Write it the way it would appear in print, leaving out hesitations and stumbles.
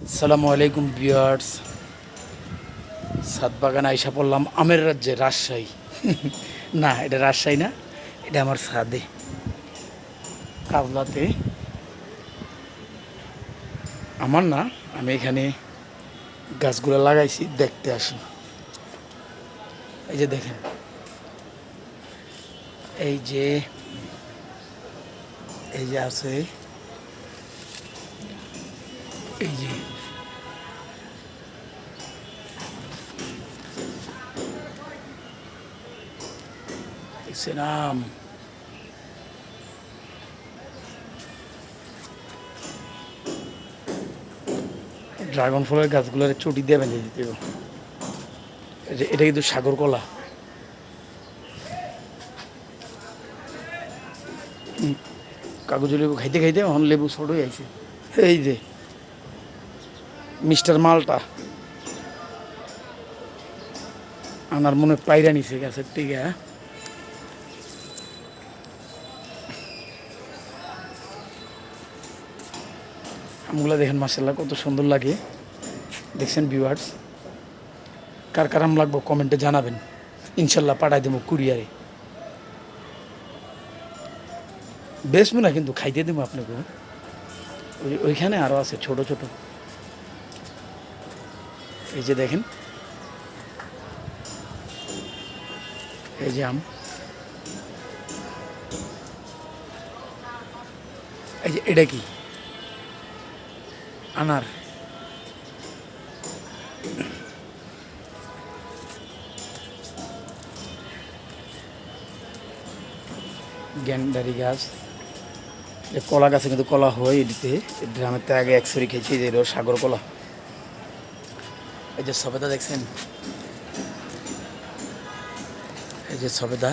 আসসালামু আলাইকুম ভিউয়ার্স। ছাদ বাগানে আইসা পড়লাম আমের রাজ্যে, রাজশাহী। না, এটা রাজশাহী না, এটা আমার ছাদে কাজলাতে। আমার না, আমি এখানে গাছগুলো লাগাইছি, দেখতে আসি। এই যে দেখেন, এই যে এই যে আছে, এই যে দেখছেন আম। ড্রাগন ফলের গাছগুলোর চটি দিয়ে বেঁধে দিতে হবে। এটা কিন্তু সাগর কলা। কাগজ লেবু খাইতে খাইতে এখন লেবু ছড়ই আইছে। এই যে মিস্টার মালটা আনার মনে পায়রা নিছে গাছের থেকে। আমগুলো দেখেন, মাশাআল্লাহ কত সুন্দর লাগে। দেখছেন ভিউয়ার্স, কার কার আম লাগবো কমেন্টে জানাবেন, ইনশাল্লাহ পাঠাই দেবো কুরিয়ারে। বেচবো না কিন্তু খাইতে দেবো আপনাকে। ওইখানে আরও আছে ছোট ছোট। এই যে দেখেন, এই যে আম, এই যে এটা কি আনার। গ্যান্ডারি গাছ, কলা গাছে কিন্তু কলা হয়। এদিকে ড্রামের থেকে আগে একসরি খেয়েছি, যে এটা সাগর কলা। এই যে সবেদা দেখছেন, এই যে সবেদা।